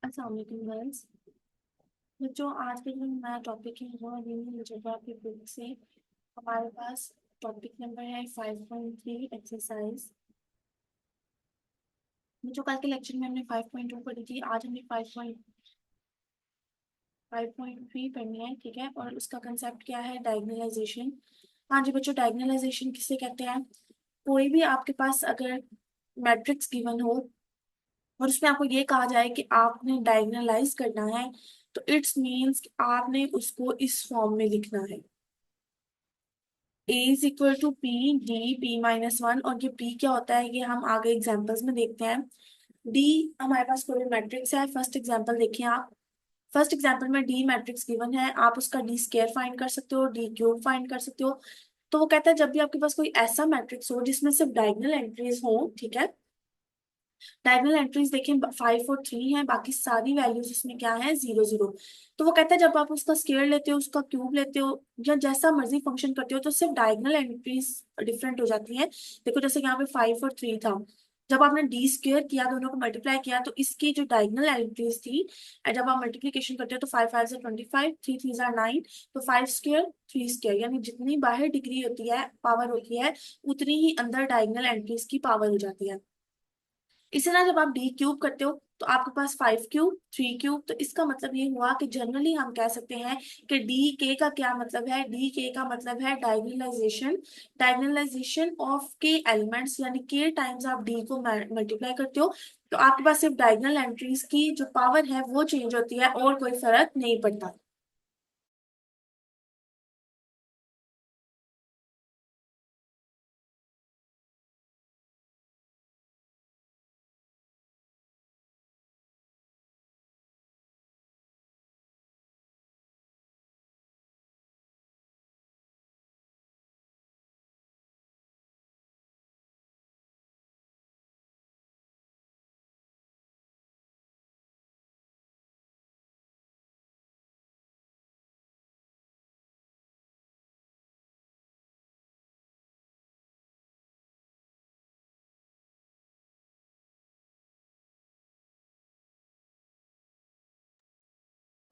अस्सलाम वालेकुम गर्ल्स। बच्चों, आज का जो नया टॉपिक है वो यूनियन अलजेब्रा की बुक से हमारे पास टॉपिक नंबर है 5.3 एक्सरसाइज। बच्चों, कल के लेक्चर में हमने 5.2 पढ़ी थी, आज हमने 5.3 पढ़नी है। ठीक है, और उसका कंसेप्ट क्या है? डायगनलाइजेशन। हाँ जी बच्चों, डायगनलाइजेशन किसे कहते हैं? कोई भी आपके पास अगर मैट्रिक्स गिवन हो और उसमें आपको ये कहा जाए कि आपने डायगनलाइज करना है, तो इट्स मीन्स कि आपने उसको इस फॉर्म में लिखना है। A is equal to P D P minus one. और ये पी क्या होता है ये हम आगे एग्जाम्पल्स में देखते हैं। डी हमारे पास कोई मैट्रिक्स है। फर्स्ट एग्जाम्पल देखिए आप। फर्स्ट एग्जाम्पल में डी मैट्रिक्स गिवन है, आप उसका डी स्क्वायर फाइंड कर सकते हो, डी क्यूब फाइंड कर सकते हो। तो वो कहता है जब भी आपके पास कोई ऐसा मैट्रिक्स हो जिसमें सिर्फ डायगोनल एंट्रीज हो, ठीक है, डायगोनल एंट्रीज देखें 5 और 3 है, बाकी सारी वैल्यूज इसमें क्या है? 0 0। तो वो कहता है जब आप उसका स्क्वायर लेते हो, उसका क्यूब लेते हो, या जैसा मर्जी फंक्शन करते हो, तो सिर्फ डायगोनल एंट्रीज डिफरेंट हो जाती हैं। देखो जैसे यहाँ पे 5 और 3 था, जब आपने डी स्क्वायर किया, दोनों को मल्टीप्लाई किया, तो इसकी जो डायगोनल एंट्रीज थी, जब आप मल्टीप्लीकेशन करते हो तो 5 5 से 25, 3 3 9, तो 5 स्क्वायर 3 स्क्वायर, यानी जितनी बाहर डिग्री होती है, पावर होती है, उतनी ही अंदर डायगोनल एंट्रीज की पावर हो जाती है। इसी तरह जब आप डी क्यूब करते हो तो आपके पास 5 क्यूब 3 क्यूब, तो इसका मतलब ये हुआ कि जनरली हम कह सकते हैं कि डी के का क्या मतलब है? डी के का मतलब है डायगोनलाइजेशन। डायगोनलाइजेशन ऑफ के एलिमेंट्स, यानी के टाइम्स आप डी को मल्टीप्लाई करते हो, तो आपके पास सिर्फ डायगोनल एंट्रीज की जो पावर है वो चेंज होती है और कोई फर्क नहीं पड़ता।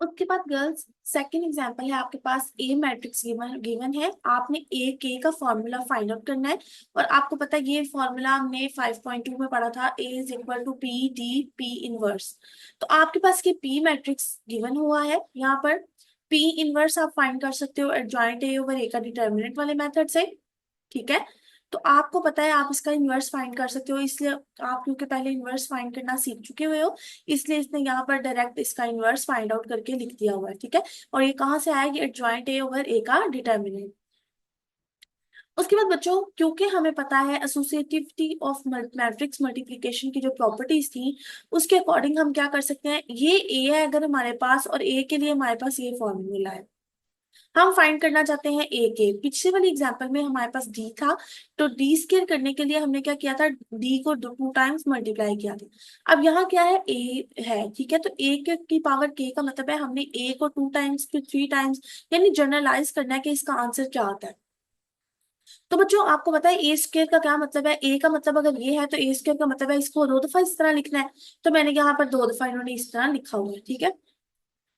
उसके बाद गर्ल्स, सेकंड एग्जांपल है, आपके पास ए मैट्रिक्स गिवन गिवन है, आपने ए के का फॉर्मूला फाइंड आउट करना है। और आपको पता है ये फॉर्मूला हमने 5.2 में पढ़ा था, A is equal to P D P inverse. तो आपके पास ये पी मैट्रिक्स गिवन हुआ है यहाँ पर। पी इनवर्स आप फाइंड कर सकते हो एडजॉइंट ए ओवर ए का डिटर्मिनेंट वाले मेथड से। ठीक है, तो आपको पता है आप इसका इन्वर्स फाइंड कर सकते हो, इसलिए आप क्योंकि पहले इन्वर्स फाइंड करना सीख चुके हुए हो, इसलिए इसने यहाँ पर डायरेक्ट इसका इन्वर्स फाइंड आउट करके लिख दिया हुआ है। ठीक है, और ये कहाँ से आया? ये एडजॉइंट ए ओवर ए का डिटर्मिनेंट। उसके बाद बच्चों, क्योंकि हमें पता है एसोसिएटिविटी ऑफ मैट्रिक्स मल्टीप्लिकेशन की जो प्रॉपर्टीज थी, उसके अकॉर्डिंग हम क्या कर सकते हैं, ये ए है अगर हमारे पास, और ए के लिए हमारे पास ये फॉर्मूला है, हम फाइंड करना चाहते हैं ए के। पिछले वाली एग्जांपल में हमारे पास डी था, तो डी स्क्वायर करने के लिए हमने क्या किया था? डी को 2 टाइम्स मल्टीप्लाई किया था। अब यहाँ क्या है? ए है, ठीक है, तो ए के की पावर के का मतलब है हमने ए को 2 टाइम्स फिर 3 टाइम्स, यानी जनरलाइज करना है कि इसका आंसर क्या आता है। तो बच्चों आपको पता है ए स्क्वायर का क्या मतलब है? ए का मतलब अगर ये है तो ए स्क्वायर का मतलब है इसको 2 दफा इस तरह लिखना है। तो मैंने यहाँ पर 2 दफा इन्होंने इस तरह लिखा हुआ है। ठीक है,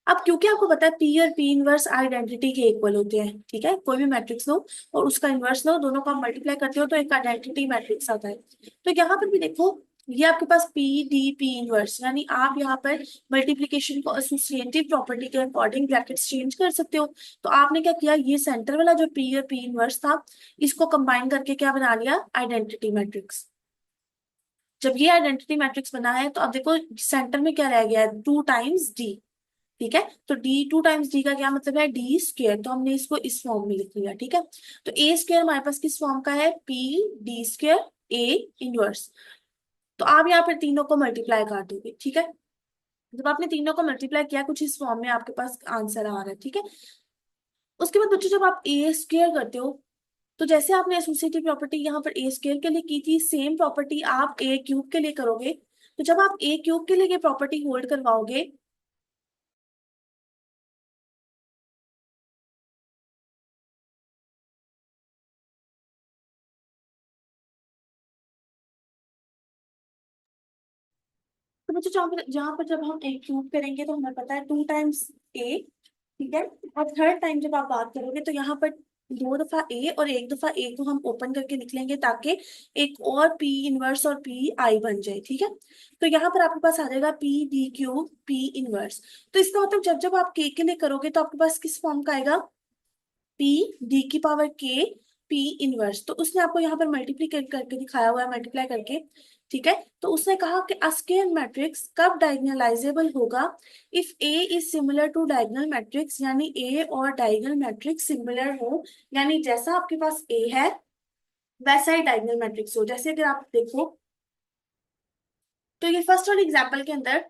अब क्योंकि आपको पता है पी और पी इनवर्स आइडेंटिटी के इक्वल होते हैं, ठीक है, कोई भी मैट्रिक्स लो और उसका इनवर्स लो, दोनों को आप मल्टीप्लाई करते हो तो एक आइडेंटिटी मैट्रिक्स आता है। तो यहाँ पर भी देखो, ये आपके पास पी डी पी इनवर्स, यानी आप यहाँ पर मल्टीप्लीकेशन को एसोसिएटिव प्रॉपर्टी के अकॉर्डिंग ब्रैकेट्स चेंज कर सकते हो। तो आपने क्या किया, ये सेंटर वाला जो पी और पी इनवर्स था, इसको कंबाइन करके क्या बना लिया? Identity matrix. जब ये आइडेंटिटी मैट्रिक्स बना है तो अब देखो सेंटर में क्या रह गया है? 2 टाइम्स डी। ठीक है, तो डी 2 टाइम्स डी का क्या मतलब है? डी स्क्वायर, तो हमने इसको इस फॉर्म में लिख लिया। ठीक है, तो ए स्क्वायर हमारे पास किस फॉर्म का है? P D square A inverse. तो आप यहाँ पर तीनों को मल्टीप्लाई कर दोगे। ठीक है, जब आपने तीनों को मल्टीप्लाई किया कुछ इस फॉर्म में आपके पास आंसर आ रहा है। ठीक है, उसके बाद बच्चों जब आप ए स्क्वायर करते हो, तो जैसे आपने एसोसिएटिव प्रॉपर्टी यहाँ पर ए स्क्वायर के लिए की थी, सेम प्रॉपर्टी आप ए क्यूब के लिए करोगे। तो जब आप ए क्यूब के लिए ये प्रॉपर्टी होल्ड करवाओगे, तो बच्चों जहाँ पर जब हम ए क्यूब करेंगे तो हमें पता है 2 टाइम्स ए, ठीक है। और थर्ड टाइम जब आप बात करोगे तो यहाँ पर 2 दफा ए और 1 दफा ए को हम ओपन करके लिख लेंगे ताकि एक और पी इनवर्स और पी आई बन जाए, ठीक है। तो यहाँ पर आपके पास आ जाएगा P D cube P inverse. तो इसका मतलब जब जब आप के लिए करोगे तो आपके पास किस फॉर्म का आएगा, पी डी की पावर के पी इनवर्स। तो उसने आपको यहाँ पर मल्टीप्लाई करके दिखाया हुआ है, मल्टीप्लाई करके, ठीक है। तो उसने कहा कि अ स्क्वायर मैट्रिक्स कब डायगोनलाइजेबल होगा, if A is similar to diagonal matrix, यानी ए और डायगोनल मैट्रिक्स सिमिलर हो, यानी जैसा आपके पास ए है वैसा ही डायगोनल मैट्रिक्स हो। जैसे अगर आप देखो तो ये फर्स्ट वाले एग्जाम्पल के अंदर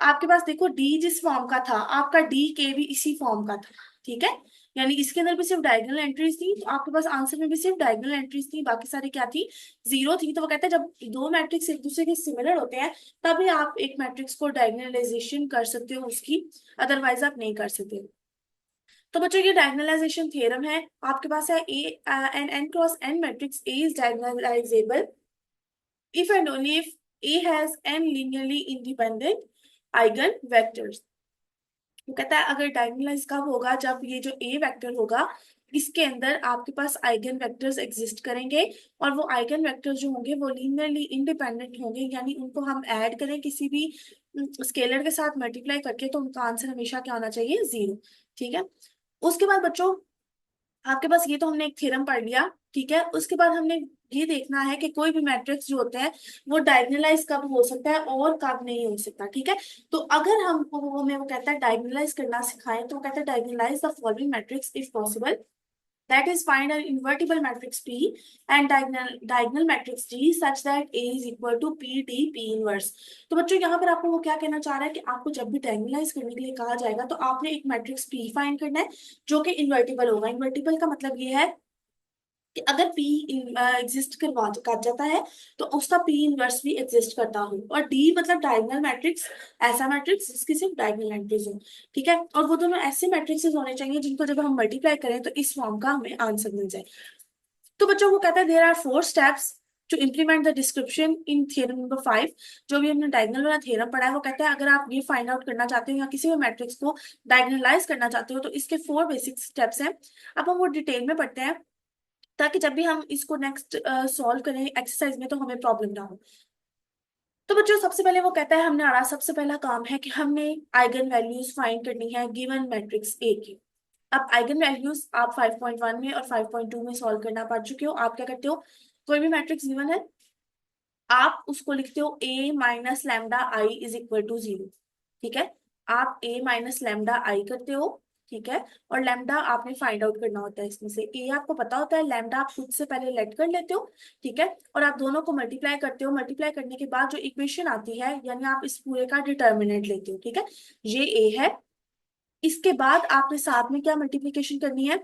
आपके पास देखो डी जिस फॉर्म का था, आपका डी के भी इसी फॉर्म का था, ठीक है। यानी इसके अंदर भी सिर्फ डायगोनल एंट्रीज थी, तो आपके पास आंसर में भी सिर्फ डायगोनल एंट्रीज थी, बाकी सारी क्या थी, जीरो थी। तो वो कहते हैं जब दो मैट्रिक्स एक दूसरे के सिमिलर होते हैं तभी आप एक मैट्रिक्स को डायगोनलाइजेशन कर सकते हो उसकी, अदरवाइज आप नहीं कर सकते। तो बच्चों ये डायगोनलाइजेशन थ्योरम है। आपके पास है a n n cross n matrix A is diagonalisable if and only if A has n linearly independent eigen vectors। वो कहता है अगर डायगोनलाइज कब होगा, जब ये जो ए वेक्टर होगा इसके अंदर आपके पास आइगन वेक्टर्स एग्जिस्ट करेंगे, और वो आइगन वेक्टर्स जो होंगे वो लीनियरली इंडिपेंडेंट होंगे, यानी उनको हम ऐड करें किसी भी स्केलर के साथ मल्टीप्लाई करके तो उनका आंसर हमेशा क्या होना चाहिए, जीरो, ठीक है। उसके बाद बच्चों आपके पास ये तो हमने एक थ्योरम पढ़ लिया, ठीक है। उसके बाद हमने ये देखना है कि कोई भी मैट्रिक्स जो होता है वो डायगोनलाइज कब हो सकता है और कब नहीं हो सकता, ठीक है। तो अगर हमको हमें वो कहता है डायगोनलाइज करना सिखाए तो वो कहता है diagonalise the following matrix if possible, that is find an invertible matrix P and diagonal matrix G such that A is equal to P D P inverse। तो बच्चों यहाँ पर आपको वो क्या कहना चाह रहा है कि आपको जब भी डायगोनलाइज करने के लिए कहा जाएगा तो आपने एक मैट्रिक्स P फाइंड करना है जो कि इन्वर्टिबल होगा। इन्वर्टिबल का मतलब ये है कि अगर P एग्जिस्ट करवा कर जाता है तो उसका P इनवर्स भी एग्जिस्ट करता हो, और D मतलब डायगोनल मैट्रिक्स, ऐसा मैट्रिक्स जिसकी सिर्फ डायगोनल एंट्रीज हो, ठीक है। और वो दोनों ऐसे मैट्रिक्सेस होने चाहिए जिनको जब हम मल्टीप्लाई करें तो इस फॉर्म का हमें आंसर मिल जाए। तो बच्चों को कहता है there are 4 steps to implement the description in theorem number 5। जो भी हमने डायगोनल वाला थ्योरम पढ़ा है वो कहता है अगर आप ये फाइंड आउट करना चाहते हो या किसी भी मैट्रिक्स को डायगोनलाइज करना चाहते हो तो इसके 4 बेसिक स्टेप्स हैं। अब हम वो डिटेल में पढ़ते हैं ताकि जब भी हम इसको नेक्स्ट सॉल्व करें एक्सरसाइज में तो हमें प्रॉब्लम ना हो। तो बच्चों सबसे पहले वो कहता है हमने हमारा सबसे पहला काम है कि हमने आइगन वैल्यूज फाइंड करनी है गिवन मैट्रिक्स ए की। अब आइगन वैल्यूज आप 5.1 में और 5.2 में सॉल्व करना पढ़ चुके हो। आप क्या करते हो, कोई भी मैट्रिक्स गिवन है आप उसको लिखते हो A minus lambda I is equal to zero, ठीक है। आप ए माइनस लैम्डा आई करते हो, ठीक है। और लैम्डा आपने फाइंड आउट करना होता है, इसमें से ए आपको पता होता है, लैम्डा आप खुद से पहले लेट कर लेते हो, ठीक है। और आप दोनों को मल्टीप्लाई करते हो, मल्टीप्लाई करने के बाद जो इक्वेशन आती है यानी आप इस पूरे का डिटर्मिनेंट लेते हो, ठीक है। ये ए है, इसके बाद आपने साथ में क्या मल्टीप्लीकेशन करनी है,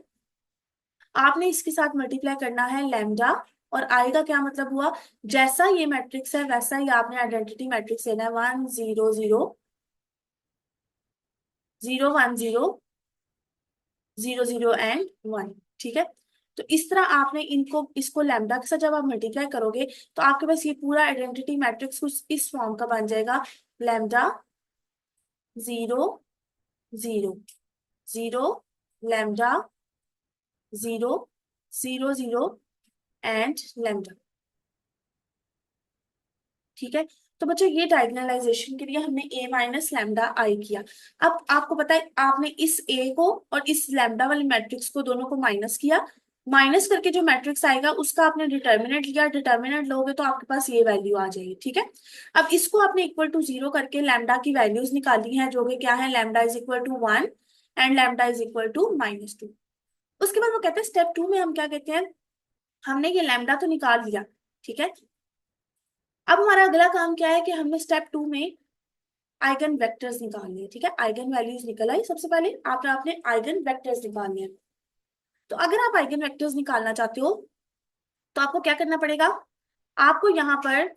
आपने इसके साथ मल्टीप्लाई करना है लैम्डा। और आई का क्या मतलब हुआ, जैसा ये मैट्रिक्स है वैसा ही आपने आइडेंटिटी मैट्रिक्स लेना है, 1 0 0 0 1 0 0 एंड 1, ठीक है। तो इस तरह आपने इनको इसको लैम्डा के साथ जब आप मल्टीप्लाई करोगे तो आपके पास ये पूरा आइडेंटिटी मैट्रिक्स कुछ इस फॉर्म का बन जाएगा, लैम्डा 0 0 0 लैम्डा 0 0 0 एंड लैम्डा, ठीक है। तो बच्चों ये डायगोनलाइजेशन के लिए हमने a माइनस लैम्डा आई किया। अब आपको पता है आपने इस a को और इस लैम्डा वाले मैट्रिक्स को दोनों को माइनस किया, माइनस करके जो मैट्रिक्स आएगा उसका आपने डिटर्मिनेंट लिया, डिटर्मिनेंट लोगे तो आपके पास ये वैल्यू आ जाएगी, ठीक है। अब इसको आपने इक्वल टू जीरो करके लैम्डा की वैल्यूज निकाली हैं जो कि क्या है, lambda is equal to 1 and lambda is equal to -2। उसके बाद वो कहते हैं स्टेप 2 में हम क्या कहते हैं, हमने ये लैम्डा तो निकाल लिया, ठीक है। अब हमारा अगला काम क्या है कि हमने स्टेप 2 में आइगन वेक्टर्स निकालने हैं, ठीक है। आइगन वैल्यूज निकल आई, सबसे पहले आपने आइगन वेक्टर्स निकालने हैं। तो अगर आप आइगन वेक्टर्स निकालना चाहते हो तो आपको क्या करना पड़ेगा, आपको यहाँ पर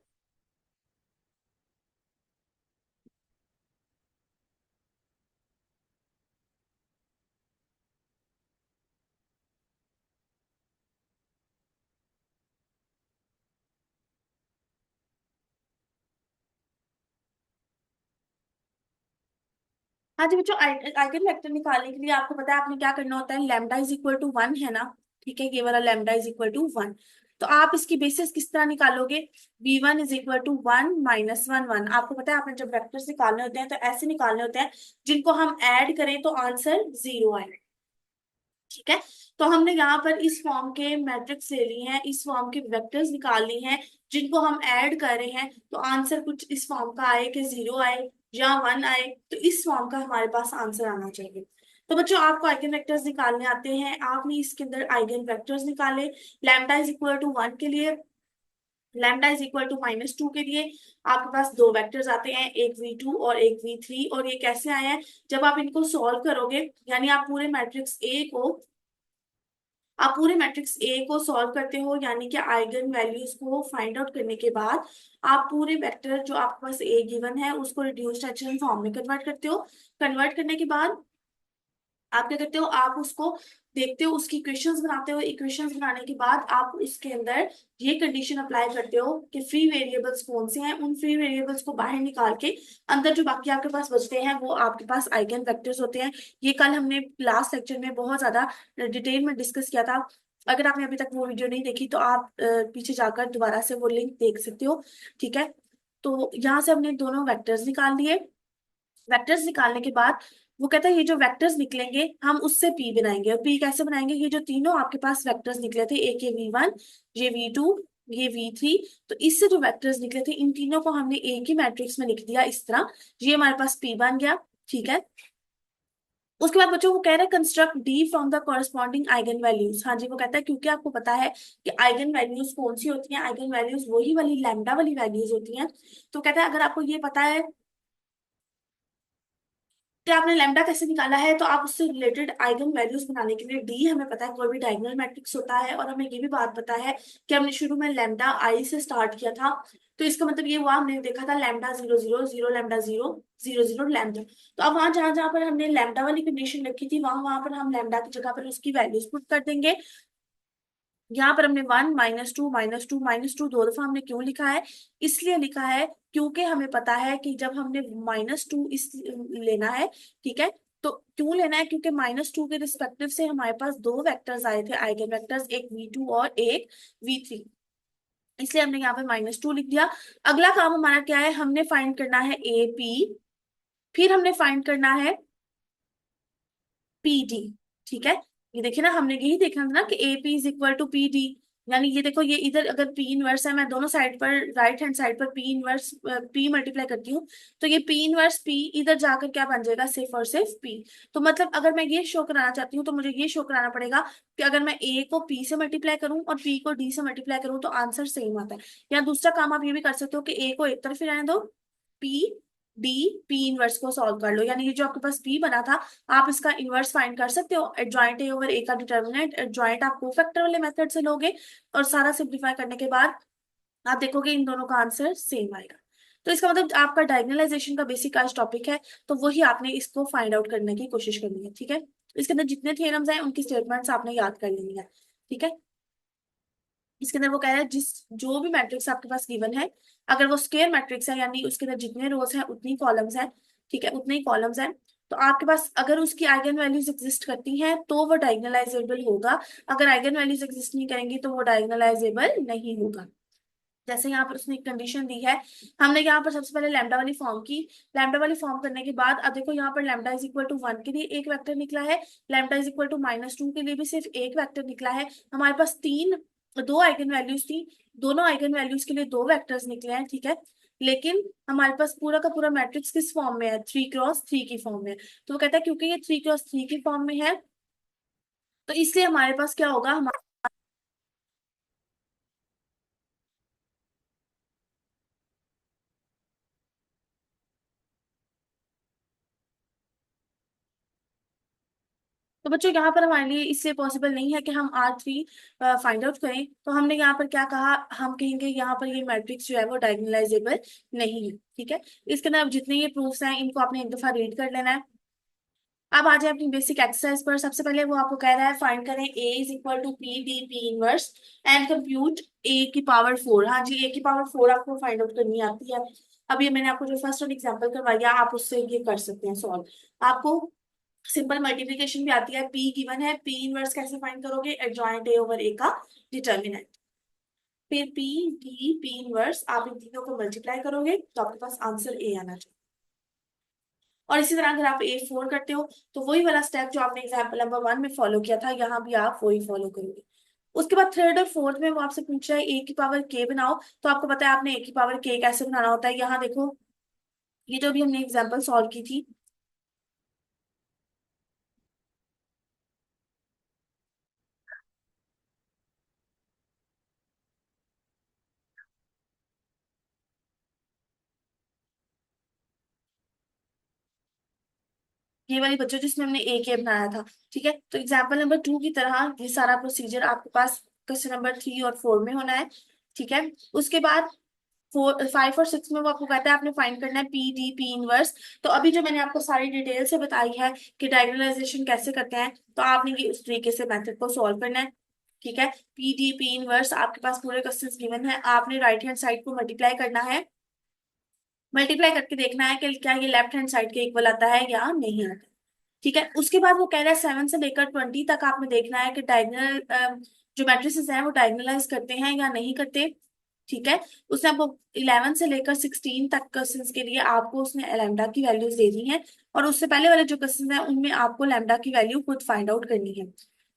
हाँ जी बच्चों, आइगन वेक्टर निकालने के लिए आपको पता है आपने क्या करना होता है, लैम्डा इज इक्वल टू 1 है ना। ठीक है, ये वाला लैम्डा इज इक्वल टू 1। तो आप इसकी बेसिस किस तरह निकालोगे, v1 is equal to 1 minus 1 1। आपको पता है आपने जब वेक्टर्स निकालने होते हैं तो ऐसे निकालने होते हैं जिनको हम ऐड करें तो आंसर 0 आए। ठीक है, तो हमने यहाँ पर इस फॉर्म के मैट्रिक्स ले लिए हैं, इस फॉर्म के वेक्टर्स निकाल लिए हैं जिनको हम ऐड कर रहे हैं, तो आंसर कुछ इस फॉर्म का आए कि 0 आए या 1 आए, तो इस फॉर्म का हमारे पास आंसर आना चाहिए। तो बच्चों आपको आइगन वेक्टर्स निकालने आते हैं, आपने इसके अंदर आइगन वेक्टर्स निकाले। लैम्डा इज इक्वल टू 1 के लिए, लैम्डा इज इक्वल टू -2 के लिए आपके पास दो वेक्टर्स आते हैं, एक v2 और एक v3। और ये कैसे आए हैं, जब आप इनको सॉल्व करोगे, यानी आप पूरे मैट्रिक्स ए को, आप पूरे मैट्रिक्स ए को सॉल्व करते हो, यानी कि आइगन वैल्यूज को फाइंड आउट करने के बाद आप पूरे वेक्टर जो आपके पास ए गिवन है उसको रिड्यूस्ड एचेलॉन फॉर्म में कन्वर्ट करते हो। कन्वर्ट करने के बाद आप क्या करते हो, आप उसको देखते हो, उसकी इक्वेशंस बनाते हो। इक्वेशंस बनाने के बाद आप उसके अंदर ये कंडीशन अप्लाई करते हो कि फ्री वेरिएबल्स कौन से हैं, उन फ्री वेरिएबल्स को बाहर निकाल के अंदर जो बाकी आपके पास बचते हैं वो आपके पास आइगन वेक्टर्स होते हैं। ये कल हमने लास्ट लेक्चर में बहुत ज्यादा डिटेल में डिस्कस किया था। अगर आपने अभी तक वो वीडियो नहीं देखी तो आप पीछे जाकर दोबारा से वो लिंक देख सकते हो। ठीक है, तो यहाँ से हमने दोनों वेक्टर्स निकाल लिए। वेक्टर्स निकालने के बाद वो कहता है ये जो वेक्टर्स निकलेंगे हम उससे पी बनाएंगे। और पी कैसे बनाएंगे, ये जो तीनों आपके पास वेक्टर्स निकले थे, एक ये v1, ये v2, ये v3, तो इससे जो वेक्टर्स निकले थे इन तीनों को हमने एक ही मैट्रिक्स में लिख दिया इस तरह, ये हमारे पास p बन गया। ठीक है, उसके बाद बच्चों वो कह रहे हैं construct D from the corresponding eigen values. हाँ जी, वो कहता है क्योंकि आपको पता है कि आइगन वैल्यूज कौन सी होती हैं, आइगन वैल्यूज वही वाली लैम्डा वाली वैल्यूज होती हैं। तो कहता है अगर आपको ये पता है कि आपने लैम्डा कैसे निकाला है, तो आप उससे रिलेटेड आइगन वैल्यूज बनाने के लिए डी हमें पता है कोई भी डायगोनल मैट्रिक्स होता है। और हमें ये भी बात पता है कि हमने शुरू में लैम्डा आई से स्टार्ट किया था, तो इसका मतलब ये हुआ हमने देखा था लैम्डा 0 0 0 लैम्डा 0 0 0 लैम्डा। तो अब वहां जहां जहां पर हमने लैम्डा वाली कंडीशन रखी थी वहां वहां पर हम लैम्डा की जगह पर उसकी वैल्यूज पुट कर देंगे। यहाँ पर हमने 1 -2 -2 -2 दो दफा हमने क्यों लिखा है, इसलिए लिखा है क्योंकि हमें पता है कि जब हमने -2 इस लेना है, ठीक है, तो क्यों लेना है, क्योंकि -2 के रिस्पेक्टिव से हमारे पास दो वेक्टर्स आए थे आइगन वेक्टर्स, एक v2 और एक v3, इसलिए हमने यहाँ पे -2 लिख दिया। अगला काम हमारा क्या है, हमने फाइंड करना है ए पी, फिर हमने फाइंड करना है पी डी। ठीक है, ये देखिए ना, हमने यही देखना था ना कि A P is equal to P D. यानी ये देखो, ये इधर अगर पी इनवर्स है, मैं दोनों साइड पर राइट हैंड साइड पर पी इनवर्स पी मल्टीप्लाई करती हूँ, तो ये पी इनवर्स पी इधर जाकर क्या बन जाएगा, सिर्फ और सिर्फ पी। तो मतलब अगर मैं ये शो कराना चाहती हूँ तो मुझे ये शो कराना पड़ेगा कि अगर मैं ए को पी से मल्टीप्लाई करूँ और पी को डी से मल्टीप्लाई करूँ तो आंसर सेम आता है। या दूसरा काम आप ये भी कर सकते हो कि ए को एक तरफ ही रहने दो, पी डी, पी इनवर्स को सॉल्व कर लो, यानी ये जो आपके पास पी बना था आप इसका इनवर्स फाइंड कर सकते हो। एडजॉइंट ए ओवर ए का डिटर्मिनेंट एडजॉइंट आप कोफैक्टर वाले मेथड से लोगे और सारा सिंप्लीफाई करने के बाद आप देखोगे इन दोनों का आंसर सेम आएगा। तो इसका मतलब आपका डायगोनलाइजेशन का बेसिक आज टॉपिक है, तो वही आपने इसको फाइंड आउट करने की कोशिश करनी है। ठीक है, इसके अंदर जितने थ्योरम्स हैं उनकी स्टेटमेंट्स आपने याद कर लेनी है। ठीक है, इसके अंदर वो कह रहा है जिस जो भी मैट्रिक्स आपके पास गिवन है, अगर वो स्क्वायर मैट्रिक्स है यानी उसके अंदर जितने रोज हैं उतनी कॉलम्स हैं, ठीक है, उतने ही कॉलम्स हैं, तो आपके पास अगर उसकी आइगन वैल्यूज एग्जिस्ट करती हैं तो वो डायगोनलाइजेबल होगा। अगर आइगन वैल्यूज एग्जिस्ट नहीं करेंगी तो वो डायगोनलाइजेबल नहीं होगा। जैसे यहाँ पर उसने एक कंडीशन दी है, हमने यहाँ पर सबसे पहले लैम्डा वाली फॉर्म की। लैम्डा वाली फॉर्म करने के बाद अब देखो यहाँ पर लैम्डा इज इक्वल टू 1 के लिए एक वेक्टर निकला है, लैम्डा इज इक्वल टू -2 के लिए भी सिर्फ एक वेक्टर निकला है। हमारे पास दो आइगन वैल्यूज थी, दोनों आइगन वैल्यूज के लिए दो वेक्टर्स निकले हैं। ठीक है, लेकिन हमारे पास पूरा का पूरा मैट्रिक्स किस फॉर्म में है, 3 क्रॉस 3 की फॉर्म में है। तो वो कहता है क्योंकि ये 3 क्रॉस 3 की फॉर्म में है तो इसलिए हमारे पास क्या होगा, तो बच्चों यहाँ पर हमारे लिए इससे पॉसिबल नहीं है कि हम R3 फाइंड आउट करें। तो हमने यहाँ पर क्या कहा, हम कहेंगे यहाँ पर ये मैट्रिक्स जो है वो डायगोनलाइजेबल नहीं है। ठीक है, इसके अंदर अब जितने ये प्रूफ्स हैं इनको आपने एक दफा रीड कर लेना है। अब आ जाए अपनी बेसिक एक्सरसाइज पर। सबसे पहले वो आपको कह रहा है फाइंड करें A is equal to P D P inverse and compute A की पावर 4। हाँ जी, ए की पावर 4 आपको फाइंड आउट करनी आती है। अभी मैंने आपको जो फर्स्ट वाला एग्जांपल करवाया आप उससे ये कर सकते हैं सॉल्व। आपको सिंपल मल्टीप्लिकेशन भी आती है। पी गिवन है, पी इनवर्स कैसे फाइंड करोगे, एडजॉइंट ए ओवर ए का डिटर्मिनेंट। फिर पी डी पी इनवर्स, आप इन तीनों को मल्टीप्लाई करोगे तो आपके पास आंसर ए आना चाहिए। और इसी तरह अगर आप ए फोर करते हो तो वही वाला स्टेप जो आपने एग्जाम्पल नंबर 1 में फॉलो किया था यहाँ भी आप वही फॉलो करोगे। उसके बाद थर्ड और फोर्थ में वो आपसे पूछ रहा है ए की पावर के बनाओ, तो आपको पता है आपने ए की पावर के कैसे बनाना होता है। यहाँ देखो ये जो भी हमने एग्जाम्पल सॉल्व की थी, ये वाली बच्चों जिसमें हमने ए के बनाया था, ठीक है। तो एग्जाम्पल नंबर 2 की तरह ये सारा प्रोसीजर आपके पास क्वेश्चन नंबर 3 और 4 में होना है, ठीक है। उसके बाद 5 और 6 में वो आपको कहता है आपने फाइंड करना है पी डी पी इनवर्स। तो अभी जो मैंने आपको सारी डिटेल से बताई है कि डायगोनलाइजेशन कैसे करते हैं, तो आपने ये उस तरीके से मेथड को सॉल्व करना है, ठीक है। पी डी पी इनवर्स आपके पास पूरे क्वेश्चंस गिवन है, आपने राइट हैंड साइड को मल्टीप्लाई करना है। मल्टीप्लाई करके देखना है कि क्या ये लेफ्ट हैंड साइड के इक्वल आता है या नहीं आता, ठीक है। उसके बाद वो कह रहा है 7 से लेकर 20 तक आपने देखना है कि डायगोनल जो मैट्रिसेस हैं वो डायगोनलाइज करते हैं या नहीं करते, ठीक है। उसने आपको 11 से लेकर 16 तक क्वेश्चंस के लिए आपको उसने लैम्डा की वैल्यूज दे दी हैं, और उससे पहले वाले जो क्वेश्चंस हैं उनमें आपको लैम्डा की वैल्यू खुद फाइंड आउट करनी है।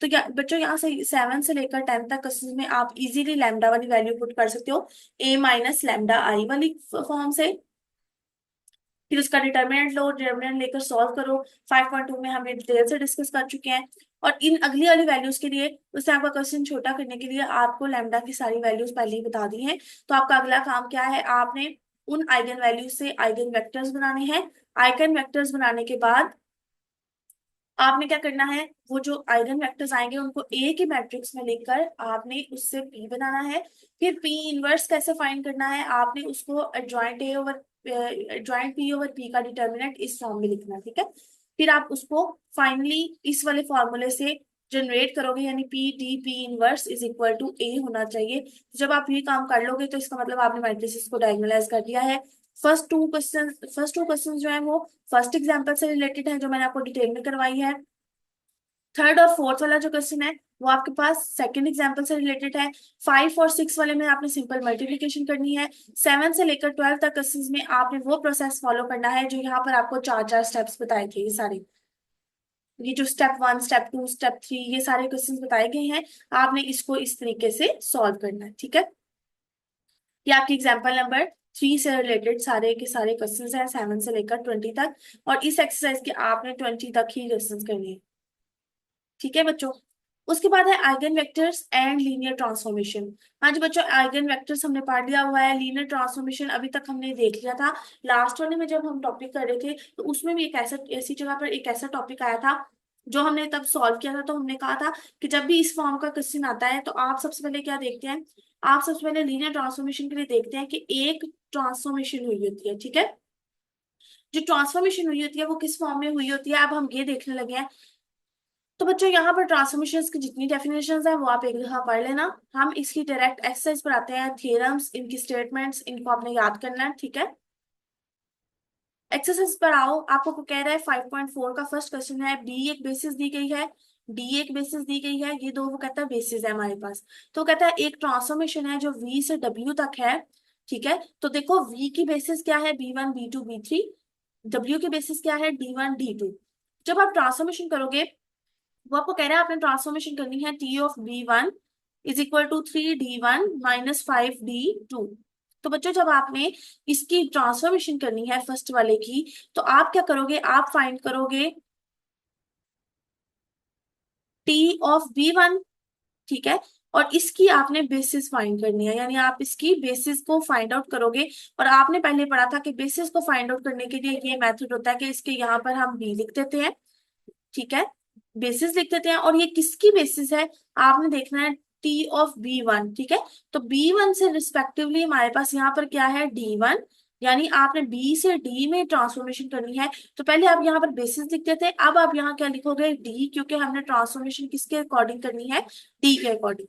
तो क्या बच्चों यहाँ से 7 से लेकर 10 तक क्वेश्चंस में आप इजीली लैम्डा वाली वैल्यू पुट कर सकते हो ए माइनस लैम्डा आई वाली फॉर्म से। फिर उसका डिटर्मिनेंट लो, डिटर्मिनेंट लेकर सॉल्व करो। 5.2 में हम डिटेल से डिस्कस कर चुके हैं। और इन अगली वाली वैल्यूज के लिए उससे आपका क्वेश्चन छोटा करने के लिए आपको लैम्डा की सारी वैल्यूज पहले ही बता दी हैं। तो आपका अगला काम क्या है, आपने उन आइगन वैल्यूज से आइगन वेक्टर्स बनाने हैं। आइगन वेक्टर्स बनाने के बाद आपने क्या करना है, वो जो आइगन वेक्टर्स आएंगे उनको ए के मैट्रिक्स में लेकर आपने उससे पी बनाना है। फिर पी इनवर्स कैसे फाइंड करना है, आपने उसको adjoint A over adjoint P over P का डिटर्मिनेंट इस फॉर्म में लिखना है, ठीक है। फिर आप उसको फाइनली इस वाले फॉर्मूले से जनरेट करोगे, यानी P D P inverse is equal to A होना चाहिए। जब आप ये काम कर लोगे तो इसका मतलब आपने मैट्रिसेस को डायगोनलाइज कर दिया है। फर्स्ट टू क्वेश्चन जो है वो फर्स्ट एग्जाम्पल से रिलेटेड है जो मैंने आपको डिटेल में करवाई है। थर्ड और फोर्थ वाला जो क्वेश्चन है वो आपके पास सेकंड एग्जाम्पल से रिलेटेड है। 5 और 6 वाले में आपने सिंपल मल्टीप्लिकेशन करनी है। 7 से लेकर 12 तक क्वेश्चन में आपने वो प्रोसेस फॉलो करना है जो यहाँ पर आपको चार चार स्टेप्स बताए थे। ये सारे, ये जो स्टेप 1 स्टेप 2 स्टेप 3 ये सारे क्वेश्चन बताए गए हैं, आपने इसको इस तरीके से सॉल्व करना है, ठीक है। ये आपकी एग्जाम्पल नंबर 3 से रिलेटेड सारे के सारे क्वेश्चंस हैं 7 से लेकर 20 तक, और इस एक्सरसाइज के आपने 20 तक ही क्वेश्चंस करने हैं, ठीक है बच्चों। उसके बाद है eigen vectors and linear transformation. हाँ जी बच्चों, आइगन वेक्टर्स हमने पढ़ लिया हुआ है, लीनियर ट्रांसफॉर्मेशन अभी तक हमने देख लिया था। लास्ट वाले में जब हम टॉपिक कर रहे थे तो उसमें भी एक ऐसा ऐसी जगह पर एक ऐसा टॉपिक आया था जो हमने तब सॉल्व किया था। तो हमने कहा था कि जब भी इस फॉर्म का क्वेश्चन आता है तो आप सबसे पहले क्या देखते हैं, आप सबसे पहले लीनियर ट्रांसफॉर्मेशन के लिए देखते हैं कि एक ट्रांसफॉर्मेशन हुई होती है, ठीक है। जो ट्रांसफॉर्मेशन हुई होती है वो किस फॉर्म में हुई होती है, अब हम ये देखने लगे हैं। तो बच्चों यहाँ पर ट्रांसफॉर्मेशंस की जितनी डेफिनेशंस हैं वो आप एक दफा पढ़ लेना। हम इसकी डायरेक्ट एक्सरसाइज पर आते हैं, थियरम्स, इनकी स्टेटमेंट्स, इनको आपने याद करना है, ठीक है। एक्सरसाइज पर आओ, आपको कह रहा है 5.4 का फर्स्ट क्वेश्चन है, बी एक बेसिस दी गई है, डी एक बेसिस दी गई है, ये दो वो कहता है बेसिस है हमारे पास। तो कहता है एक ट्रांसफॉर्मेशन है जो वी से डब्ल्यू तक है, ठीक है। तो देखो वी की बेसिस क्या है, B1 B2 B3, डब्ल्यू की बेसिस क्या है, D1 D2। जब आप ट्रांसफॉर्मेशन करोगे वो आपको कह रहा है आपने ट्रांसफॉर्मेशन करनी है T of B1 is equal to 3D1 - 5D2। तो बच्चों जब आपने इसकी ट्रांसफॉर्मेशन करनी है फर्स्ट वाले की, तो आप क्या करोगे, आप फाइंड करोगे टी ऑफ B1, ठीक है। और इसकी आपने बेसिस फाइंड करनी है, यानी आप इसकी बेसिस को फाइंड आउट करोगे। और आपने पहले पढ़ा था कि बेसिस को फाइंड आउट करने के लिए ये मेथड होता है कि इसके यहाँ पर हम बी लिख देते हैं, ठीक है। बेसिस लिख देते हैं, और ये किसकी बेसिस है, आपने देखना है टी ऑफ B1, ठीक है। तो B1 से रिस्पेक्टिवली हमारे पास यहाँ पर क्या है, D1, यानी आपने बी से डी में ट्रांसफॉर्मेशन करनी है। तो पहले आप यहाँ पर बेसिस लिख देते हैं, अब आप यहाँ क्या लिखोगे, डी, क्योंकि हमने ट्रांसफॉर्मेशन किसके अकॉर्डिंग करनी है, डी के अकॉर्डिंग।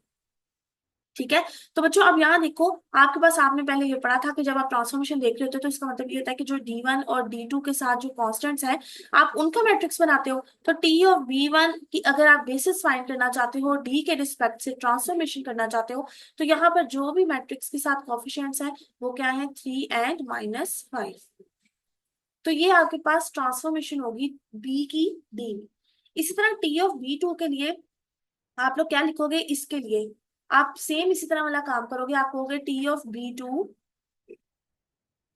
ठीक है। तो बच्चों अब यहाँ देखो, आपके पास आपने पहले ये पढ़ा था कि जब आप ट्रांसफॉर्मेशन देख रहे होते हो तो इसका मतलब ये होता है कि जो D1 और D2 के साथ जो कॉन्स्टेंट्स हैं आप उनका मैट्रिक्स बनाते हो। तो T ऑफ B1 की अगर आप बेसिस फाइंड करना चाहते हो, D के रिस्पेक्ट से ट्रांसफॉर्मेशन करना चाहते हो, तो यहाँ पर जो भी मैट्रिक्स के साथ कॉफिशिएंट्स हैं वो क्या है, 3 एंड -5। तो ये आपके पास ट्रांसफॉर्मेशन होगी B की D में। इसी तरह T ऑफ B2 के लिए आप लोग क्या लिखोगे, इसके लिए आप सेम इसी तरह वाला काम करोगे, आप कहोगे T ऑफ B2,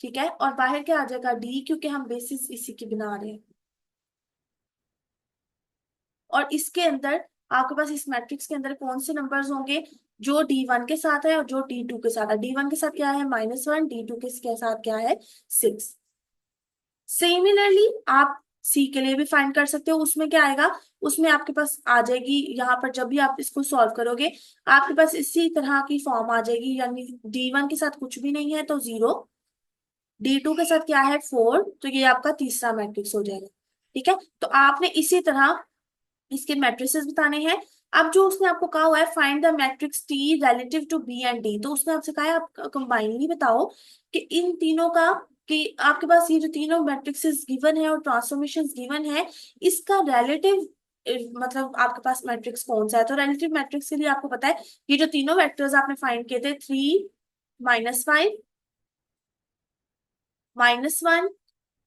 ठीक है, और बाहर क्या आ जाएगा D, क्योंकि हम बेसिस इसी की बना रहे हैं। और इसके अंदर आपके पास इस मैट्रिक्स के अंदर कौन से नंबर्स होंगे, जो D1 के साथ है और जो D2 के साथ है। D1 के साथ क्या है -1, D2 के साथ क्या है 6। सिमिलरली आप सी के लिए भी फाइंड कर सकते हो, उसमें क्या आएगा, उसमें आपके पास आ जाएगी, यहाँ पर जब भी आप इसको सॉल्व करोगे आपके पास इसी तरह की फॉर्म आ जाएगी, यानी D1 के साथ कुछ भी नहीं है तो 0, D2 के साथ क्या है 4, तो ये आपका तीसरा मैट्रिक्स हो जाएगा। ठीक है, तो आपने इसी तरह इसके मैट्रिसेस बताने हैं। अब जो उसने आपको कहा हुआ है find the matrix T relative to B and D, तो उसने आपसे कहा है आप कंबाइनली बताओ कि इन तीनों का, कि आपके पास ये जो तीनों मैट्रिक्सेस गिवन है और ट्रांसफॉर्मेशंस गिवन है, इसका रिलेटिव मतलब आपके पास मैट्रिक्स कौन सा है। तो रिलेटिव मैट्रिक्स के लिए आपको पता है ये जो तीनों वेक्टर्स आपने फाइंड किए थे, 3 -5 -1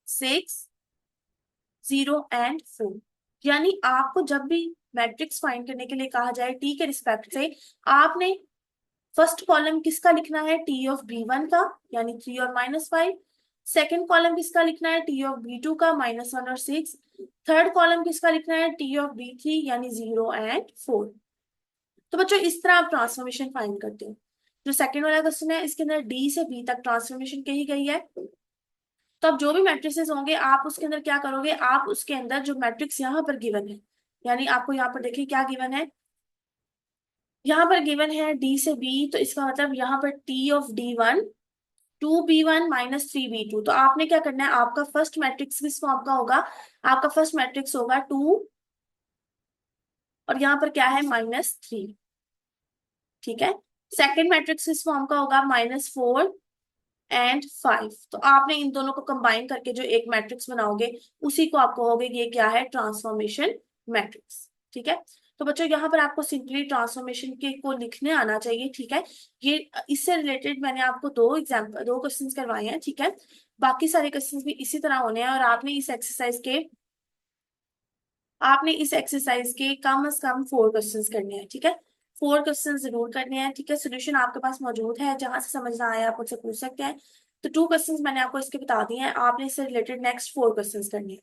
6 0 एंड 4, यानी आपको जब भी मैट्रिक्स फाइंड करने के लिए कहा जाए टी के रिस्पेक्ट से, आपने फर्स्ट कॉलम किसका लिखना है, टी ऑफ B1 का, यानी 3 और -5। सेकेंड कॉलम किसका लिखना है, टी ऑफ B2 का, -1 और 6। थर्ड कॉलम किसका लिखना है, टी ऑफ B3, यानी 0 एंड 4। तो बच्चों इस तरह आप ट्रांसफॉर्मेशन फाइंड करते हो। जो सेकंड वाला क्वेश्चन है इसके अंदर डी से बी तक ट्रांसफॉर्मेशन कही गई है। तो अब जो भी मैट्रिसेस होंगे आप उसके अंदर क्या करोगे, आप उसके अंदर जो मैट्रिक्स यहाँ पर गिवन है, यानी आपको यहाँ पर देखिए क्या गिवन है, यहाँ पर गिवन है डी से बी, तो इसका मतलब यहाँ पर T of D1 2B1 -3B2। तो आपने क्या करना है, आपका फर्स्ट मैट्रिक्स किस फॉर्म का होगा, आपका फर्स्ट मैट्रिक्स होगा 2, और यहाँ पर क्या है -3। ठीक है, सेकेंड मैट्रिक्स किस फॉर्म का होगा, -4 एंड 5। तो आपने इन दोनों को कंबाइन करके जो एक मैट्रिक्स बनाओगे उसी को आप कहोगे ये क्या है, ट्रांसफॉर्मेशन मैट्रिक्स। ठीक है, तो बच्चों यहाँ पर आपको सिंपली ट्रांसफॉर्मेशन के को लिखने आना चाहिए। ठीक है, ये इससे रिलेटेड मैंने आपको दो क्वेश्चंस करवाए हैं। ठीक है, बाकी सारे क्वेश्चंस भी इसी तरह होने हैं, और आपने इस एक्सरसाइज के कम से कम 4 क्वेश्चंस करने हैं। ठीक है, 4 क्वेश्चन जरूर करने हैं। ठीक है, सोल्यूशन आपके पास मौजूद है, जहां से समझ ना आया आप मुझसे पूछ सकते हैं। तो 2 क्वेश्चंस मैंने आपको इसके बता दिए हैं, आपने इससे रिलेटेड नेक्स्ट 4 क्वेश्चंस करने हैं।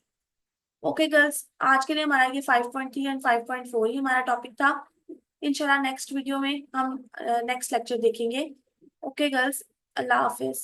ओके गर्ल्स, आज के लिए हमारा ये 5.3 एंड 5.4 ही हमारा टॉपिक था। इंशाल्लाह नेक्स्ट वीडियो में हम नेक्स्ट लेक्चर देखेंगे। ओके गर्ल्स, अल्लाह हाफिज।